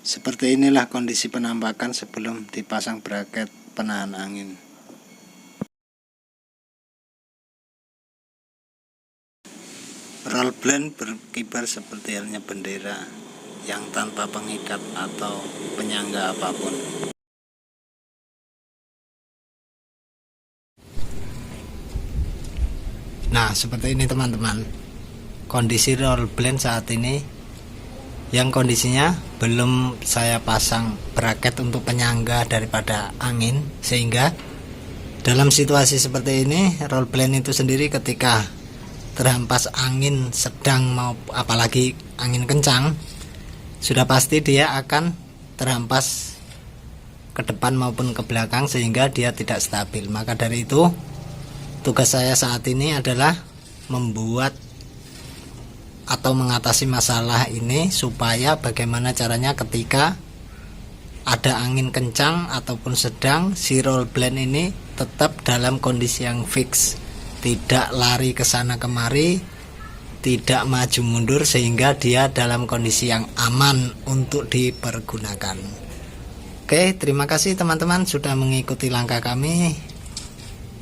Seperti inilah kondisi penampakan sebelum dipasang braket penahan angin. Roll blend berkibar seperti halnya bendera yang tanpa pengikat atau penyangga apapun. Nah, seperti ini teman-teman, kondisi roll blend saat ini, yang kondisinya belum saya pasang braket untuk penyangga daripada angin, sehingga dalam situasi seperti ini roll blend itu sendiri ketika terhempas angin sedang mau apalagi angin kencang, sudah pasti dia akan terhempas ke depan maupun ke belakang sehingga dia tidak stabil. Maka dari itu tugas saya saat ini adalah membuat atau mengatasi masalah ini, supaya bagaimana caranya ketika ada angin kencang ataupun sedang, si roll blend ini tetap dalam kondisi yang fix, tidak lari ke sana kemari, tidak maju mundur, sehingga dia dalam kondisi yang aman untuk dipergunakan. Oke, terima kasih teman-teman sudah mengikuti langkah kami.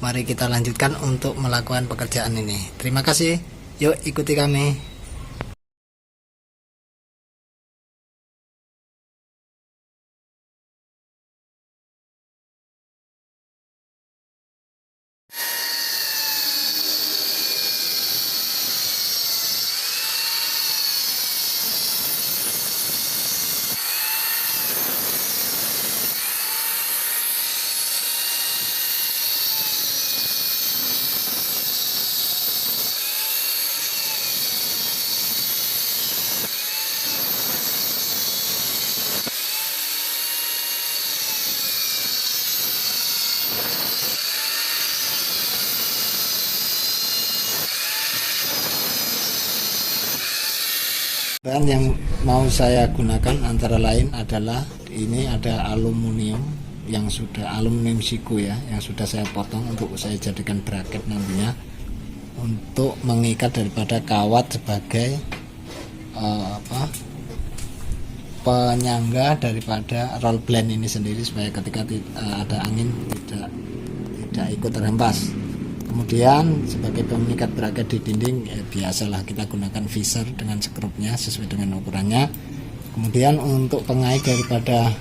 Mari kita lanjutkan untuk melakukan pekerjaan ini. Terima kasih. Yuk ikuti kami. Bahan yang mau saya gunakan antara lain adalah ini, ada aluminium yang sudah aluminium siku ya, yang sudah saya potong untuk saya jadikan braket nantinya untuk mengikat daripada kawat sebagai penyangga daripada roll blend ini sendiri, supaya ketika ada angin tidak ikut terhempas. Kemudian sebagai pengikat braket di dinding, biasalah kita gunakan visor dengan skrupnya sesuai dengan ukurannya. Kemudian untuk pengait daripada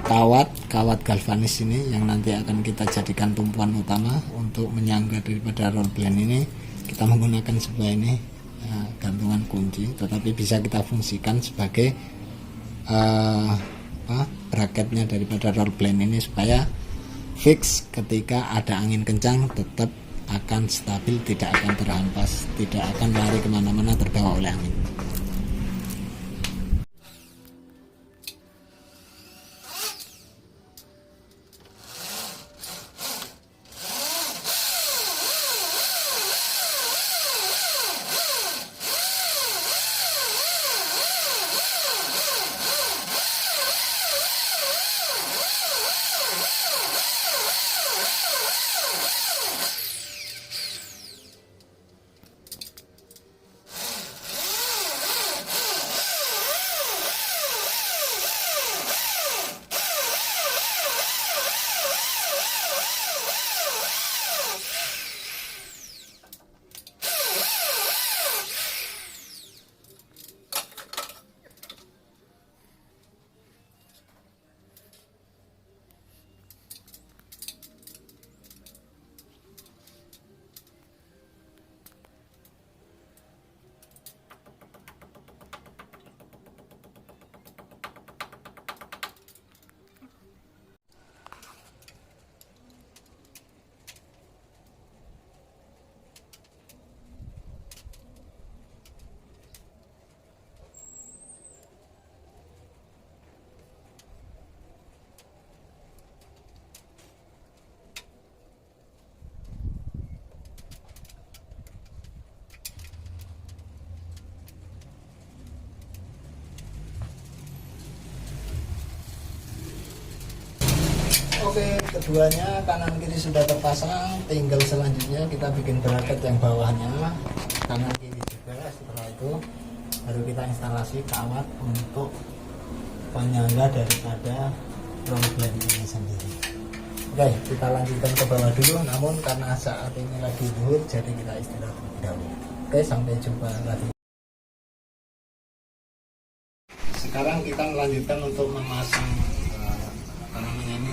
kawat galvanis ini yang nanti akan kita jadikan tumpuan utama untuk menyangga daripada roll blend ini, kita menggunakan sebuah ini gantungan kunci, tetapi bisa kita fungsikan sebagai braketnya daripada roll blend ini, supaya fix ketika ada angin kencang tetap akan stabil, tidak akan terhempas, tidak akan lari kemana-mana terbawa oleh angin. Oke, keduanya kanan kiri sudah terpasang, tinggal selanjutnya kita bikin braket yang bawahnya kanan kiri juga. Setelah itu baru kita instalasi kawat untuk penyangga daripada roll blank ini sendiri. Oke, kita lanjutkan ke bawah dulu, namun karena saat ini lagi zuhur jadi kita istirahat terlebih dahulu. Oke, sampai jumpa lagi. Sekarang kita melanjutkan untuk memasang ini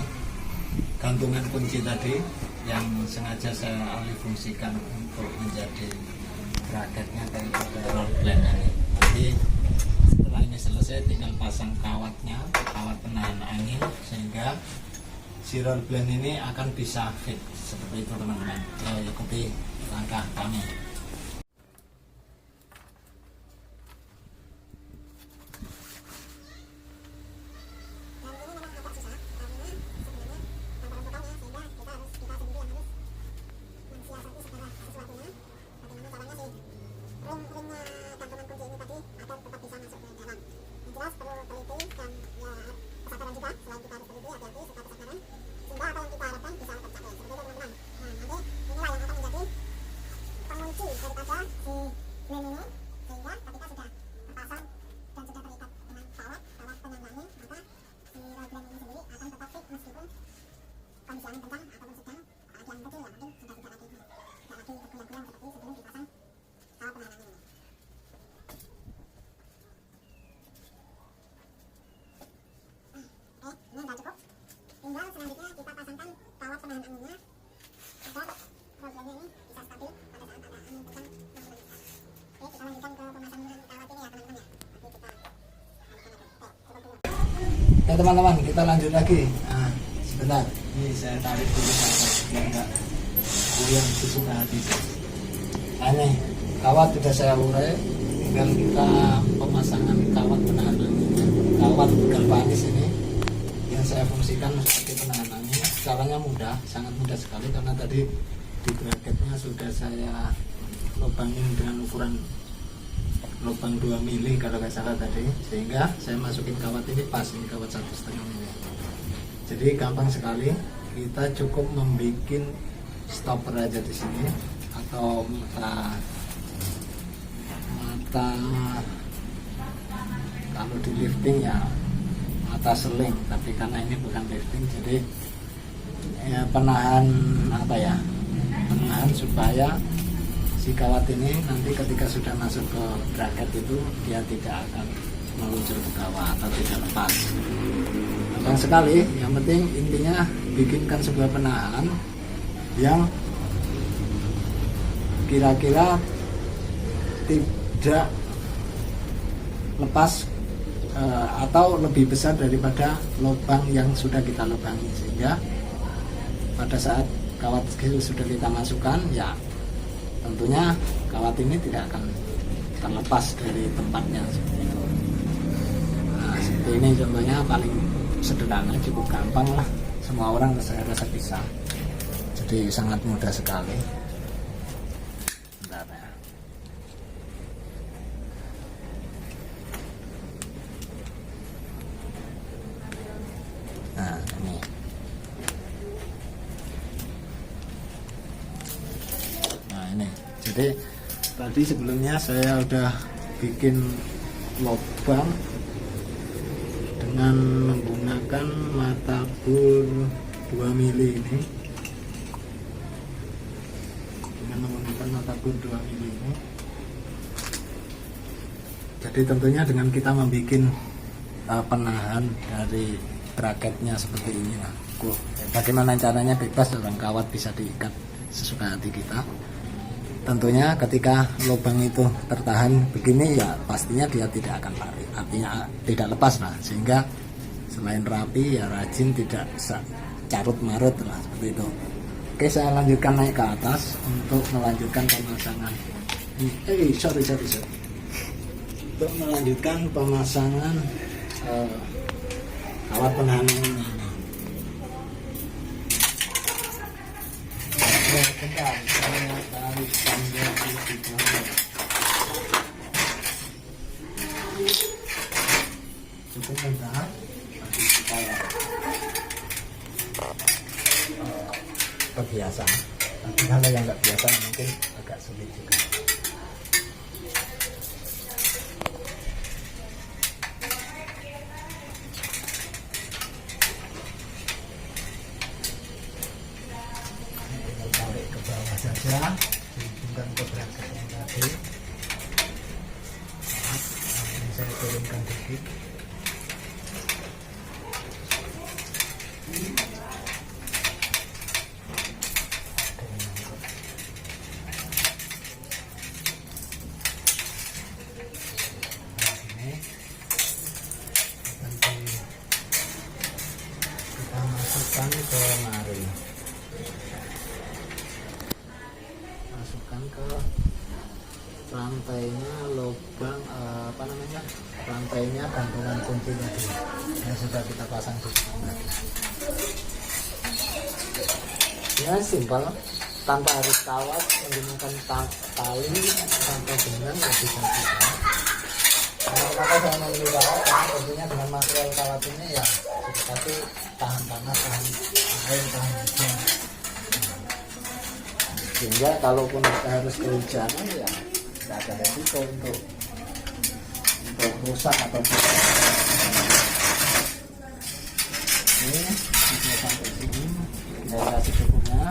gantungan kunci tadi yang sengaja saya alih fungsikan untuk menjadi bracketnya daripada roll blank ini. Jadi setelah ini selesai tinggal pasang kawatnya, kawat penahan angin, sehingga si roll blank ini akan bisa fit seperti itu teman-teman. Ikuti langkah kami. Tinggal selanjutnya kita pasangkan kawat penahan anginnya agar roll-nya ini bisa stabil pada saat ada angin kencang. Oke, kita lanjutkan ke pemasangan kawat ini ya teman-teman ya. Ya teman-teman, kita lanjut lagi. Nah, sebentar, ini saya tarik dulu biar enggak goyang sesuka hati. Nah ini kawat sudah saya urai, tinggal kita pemasangan kawat penahan angin, kawat galvanis ini yang saya fungsikan sebagai penahan angin. Caranya mudah, sangat mudah sekali, karena tadi di bracketnya sudah saya lubangin dengan ukuran lubang 2 mili kalau nggak salah tadi, sehingga saya masukin kawat ini pas, ini kawat 1,5 mili. Jadi gampang sekali, kita cukup membuat stopper aja di sini atau mata kalau di lifting ya mata seling, tapi karena ini bukan lifting jadi ya penahan penahan supaya si kawat ini nanti ketika sudah masuk ke bracket itu dia tidak akan meluncur ke bawah atau tidak lepas. Gampang sekali, yang penting intinya bikinkan sebuah penahan yang kira-kira tidak lepas atau lebih besar daripada lubang yang sudah kita lubangi, sehingga pada saat kawat sudah kita masukkan ya tentunya kawat ini tidak akan terlepas dari tempatnya seperti itu. Nah, seperti ini contohnya paling sederhana, cukup gampang lah, semua orang saya rasa bisa, jadi sangat mudah sekali. Bentar ya. Nah ini jadi tadi sebelumnya saya udah bikin lubang dengan menggunakan mata bor 2 mili ini, jadi tentunya dengan kita membuat penahan dari bracketnya seperti ini lah. Bagaimana caranya bebas, orang kawat bisa diikat sesuka hati kita. Tentunya ketika lubang itu tertahan begini ya pastinya dia tidak akan lari, artinya tidak lepas lah, sehingga selain rapi ya rajin, tidak carut marut lah seperti itu. Oke, saya lanjutkan naik ke atas untuk melanjutkan pemasangan untuk melanjutkan pemasangan kawat penahan ini. Bentar, saya tarik sambil di bawah. Cukup mudah, tapi supaya terbiasa. Tapi kalau yang nggak biasa mungkin agak sulit juga. turunkan dikit. Kita masukkan ke mari, masukkan ke rantainya, lubang rantainya gantungan kunci tadi yang sudah kita pasang di sini. Ya simpel, tanpa harus kawat, menggunakan tali atau benang ya bisa juga. Kenapa saya memilih kawat? Karena tentunya dengan material kawat ini ya sudah pasti tahan panas, tahan air, tahan hujan. Sehingga kalaupun kita harus kehujanan ya tidak ada resiko untuk rusak atau ini sudah sampai sini. Kita kasih cukupnya,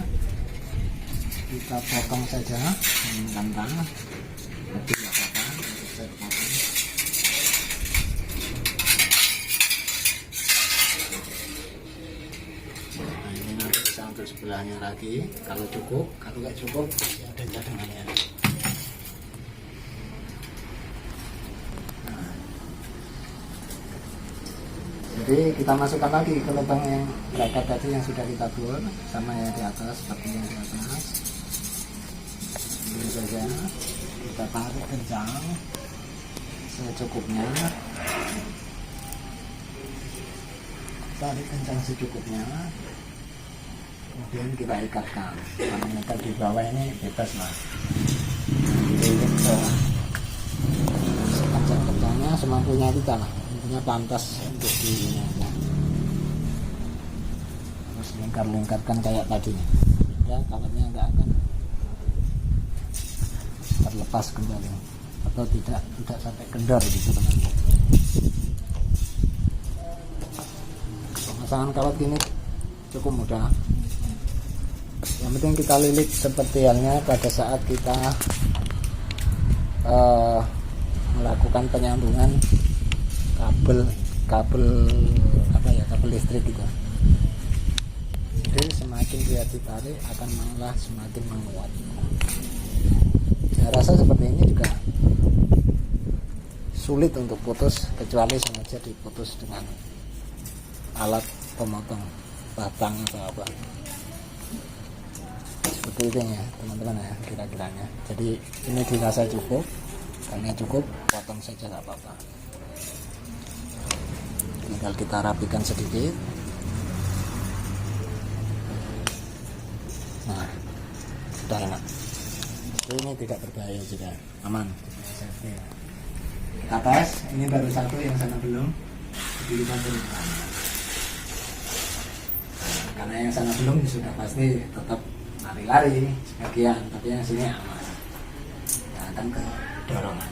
kita potong saja kentang, lebih nggak apa-apa, saya potong. Nah ini nanti bisa untuk sebelahnya lagi, kalau cukup, kalau nggak cukup ya ada cadangannya. Jadi kita masukkan lagi ke lubang yang bracket tadi yang sudah kita bor, sama yang di atas, seperti yang di atas. Ini saja kita tarik kencang secukupnya, tarik kencang secukupnya, kemudian kita ikatkan. Karena ikat di bawah ini bebas lah, lilit ke sekencang-kencangnya semampunya kita lah, intinya pantas untuk di terus lingkar-lingkarkan kayak tadi ya, kawatnya nggak akan terlepas kembali atau tidak sampai kendor gitu teman-teman. Pemasangan kawat gini cukup mudah, yang penting kita lilit seperti halnya pada saat kita melakukan penyambungan kabel listrik gitu. Jadi semakin dia ditarik akan malah semakin menguat. Saya rasa seperti ini juga sulit untuk putus, kecuali sengaja diputus dengan alat pemotong batang atau apa. Seperti itu ya teman-teman ya kira-kiranya. Jadi ini dirasa cukup, karena cukup potong saja nggak apa-apa. Tinggal kita rapikan sedikit. Nah, sudah enak. Ini tidak berbahaya juga, aman. Kita tes, ini baru satu, yang sana belum. Jadi kita turunkan. Karena yang sana belum sudah pasti tetap lari-lari sebagian, tapi yang sini aman. Kita akan ke dorongan.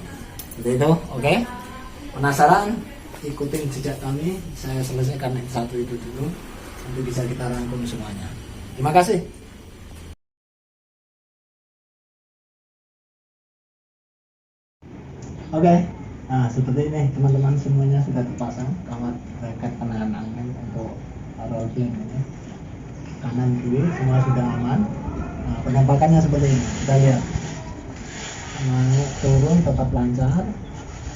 Seperti itu, oke? Penasaran? Ikutin jejak kami, saya selesaikan yang satu itu dulu, nanti bisa kita rangkum semuanya. Terima kasih. Oke, nah seperti ini teman-teman, semuanya sudah terpasang kawat bracket penahan angin untuk roll plan ini. Kanan kiri semua sudah aman. Nah, penampakannya seperti ini, kita lihat. Naik turun tetap lancar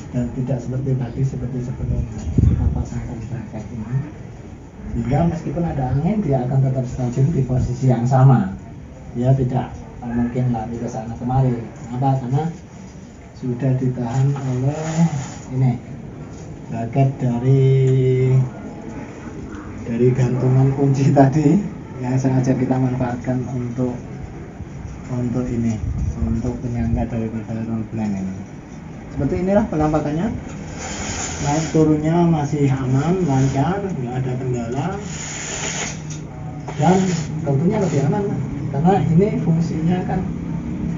dan tidak seperti tadi, seperti sebelum kita pasangkan bracket ini. Sehingga meskipun ada angin dia akan tetap stabil di posisi yang sama. Dia tidak mungkin lari ke sana kemari. Kenapa? Karena sudah ditahan oleh ini bracket dari gantungan kunci tadi yang sengaja kita manfaatkan untuk ini, untuk penyangga daripada roll plan ini. Seperti inilah penampakannya. Naik turunnya masih aman, lancar, nggak ada kendala, dan tentunya lebih aman karena ini fungsinya kan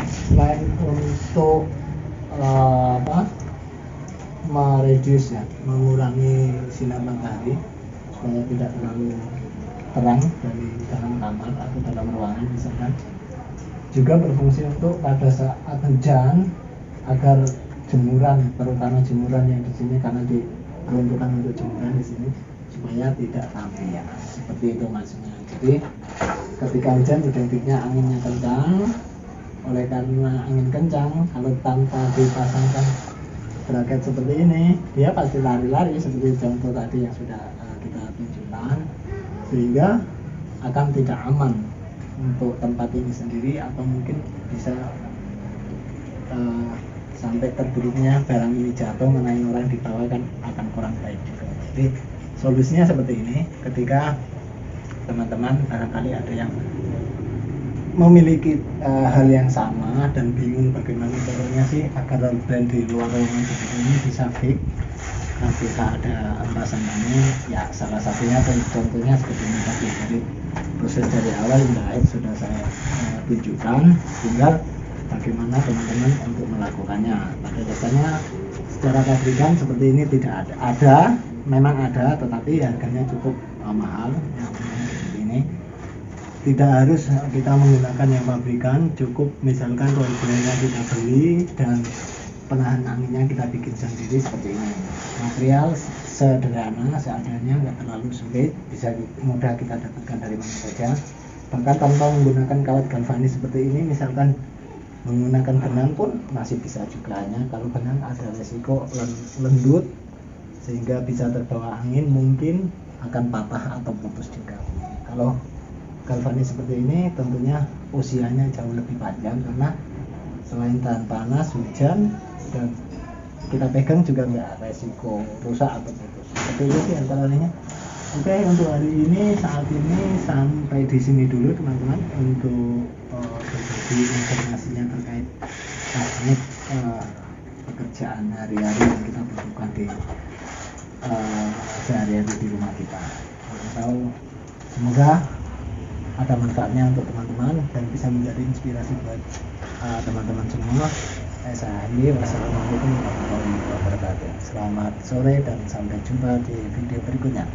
selain untuk mereduce ya, mengurangi sinar matahari supaya tidak terlalu terang dari dalam kamar atau dalam ruangan misalkan, juga berfungsi untuk pada saat hujan agar jemuran, terutama jemuran yang di sini karena diperuntukkan untuk jemuran di sini supaya tidak tampil. Seperti itu maksudnya. Jadi ketika hujan identiknya anginnya kencang. Oleh karena angin kencang, kalau tanpa dipasangkan bracket seperti ini, dia pasti lari-lari seperti contoh tadi yang sudah kita tunjukkan, sehingga akan tidak aman untuk tempat ini sendiri, atau mungkin bisa sampai terburuknya barang ini jatuh mengenai orang di bawah kan akan kurang baik juga. Jadi solusinya seperti ini. Ketika teman-teman barangkali ada yang memiliki hal yang sama dan bingung bagaimana caranya sih agar roll blend di luar ruangan seperti ini bisa fix, bisa ada entasannya, ya salah satunya contohnya seperti ini tadi. Jadi proses dari awal hingga akhir sudah saya tunjukkan, tinggal bagaimana teman-teman untuk melakukannya. Pada dasarnya secara pabrikan seperti ini tidak ada, memang ada, tetapi harganya cukup mahal yang seperti ini. Tidak harus kita menggunakan yang pabrikan, cukup misalkan roll blendnya kita beli dan penahan anginnya kita bikin sendiri seperti ini. Material sederhana, seadanya, nggak terlalu sulit, bisa mudah kita dapatkan dari mana saja. Bahkan tanpa menggunakan kawat galvanis seperti ini, misalkan menggunakan benang pun masih bisa juga. Hanya kalau benang ada resiko lembut sehingga bisa terbawa angin, mungkin akan patah atau putus juga. Kalau galvanis seperti ini tentunya usianya jauh lebih panjang, karena selain tahan panas, hujan, dan kita pegang juga nggak resiko rusak atau putus. Seperti itu sih antaranya. Oke, untuk hari ini saat ini sampai di sini dulu teman-teman untuk berbagi informasinya terkait teknik pekerjaan hari-hari yang kita butuhkan di sehari-hari di rumah kita. Atau semoga ada manfaatnya untuk teman-teman dan bisa menjadi inspirasi buat teman-teman semua. Saya Andi, wassalamualaikum warahmatullahi wabarakatuh. Selamat sore dan sampai jumpa di video berikutnya.